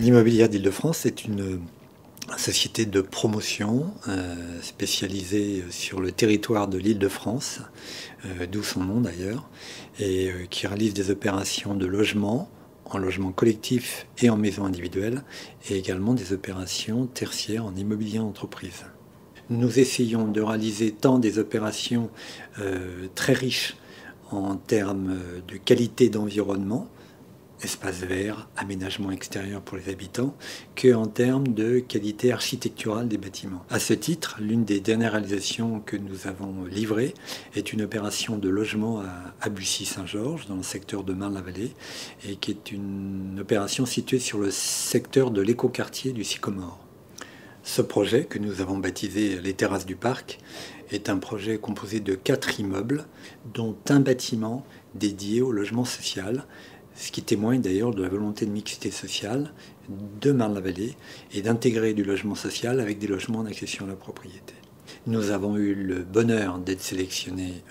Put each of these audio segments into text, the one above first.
L'Immobilière d'Île-de-France est une société de promotion spécialisée sur le territoire de l'Île-de-France, d'où son nom d'ailleurs, et qui réalise des opérations de logement, en logement collectif et en maison individuelle, et également des opérations tertiaires en immobilier entreprise. Nous essayons de réaliser tant des opérations très riches en termes de qualité d'environnement, espace vert, aménagement extérieur pour les habitants, qu'en termes de qualité architecturale des bâtiments. À ce titre, l'une des dernières réalisations que nous avons livrées est une opération de logement à Bussy-Saint-Georges, dans le secteur de Marne-la-Vallée, et qui est une opération située sur le secteur de l'écoquartier du Sycomore. Ce projet, que nous avons baptisé les Terrasses du Parc, est un projet composé de 4 immeubles, dont un bâtiment dédié au logement social, ce qui témoigne d'ailleurs de la volonté de mixité sociale de Marne-la-Vallée et d'intégrer du logement social avec des logements d'accession à la propriété. Nous avons eu le bonheur d'être sélectionnés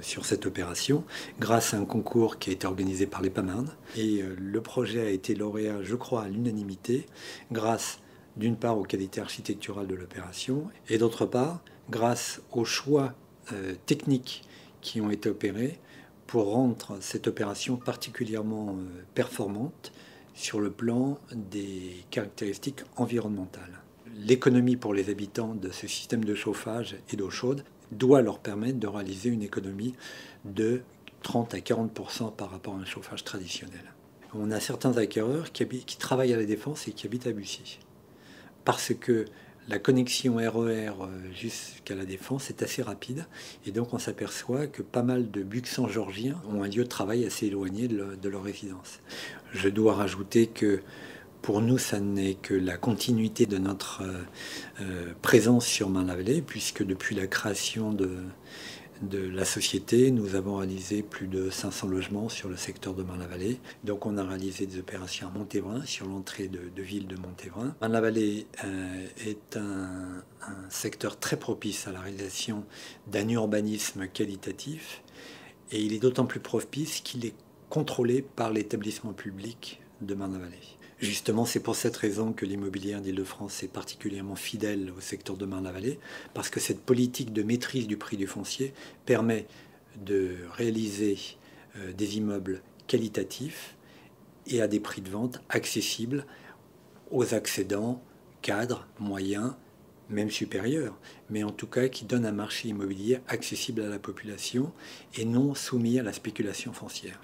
sur cette opération grâce à un concours qui a été organisé par l'EPAMARD. Et le projet a été lauréat, je crois, à l'unanimité, grâce d'une part aux qualités architecturales de l'opération et d'autre part grâce aux choix techniques qui ont été opérés pour rendre cette opération particulièrement performante sur le plan des caractéristiques environnementales. L'économie pour les habitants de ce système de chauffage et d'eau chaude doit leur permettre de réaliser une économie de 30 à 40% par rapport à un chauffage traditionnel. On a certains acquéreurs qui travaillent à la Défense et qui habitent à Bussy, parce que la connexion RER jusqu'à la Défense est assez rapide et donc on s'aperçoit que pas mal de Buxan-Georgiens ont un lieu de travail assez éloigné de leur résidence. Je dois rajouter que pour nous, ça n'est que la continuité de notre présence sur Marne-la-Vallée, puisque depuis la création de la société, nous avons réalisé plus de 500 logements sur le secteur de Marne-la-Vallée. Donc on a réalisé des opérations à Montévrain, sur l'entrée de ville de Montévrain. Marne-la-Vallée est un secteur très propice à la réalisation d'un urbanisme qualitatif, et il est d'autant plus propice qu'il est contrôlé par l'établissement public de Marne-la-Vallée. Justement, c'est pour cette raison que l'Immobilière d'Île-de-France est particulièrement fidèle au secteur de Marne-la-Vallée, parce que cette politique de maîtrise du prix du foncier permet de réaliser des immeubles qualitatifs et à des prix de vente accessibles aux accédants, cadres, moyens, même supérieurs, mais en tout cas qui donnent un marché immobilier accessible à la population et non soumis à la spéculation foncière.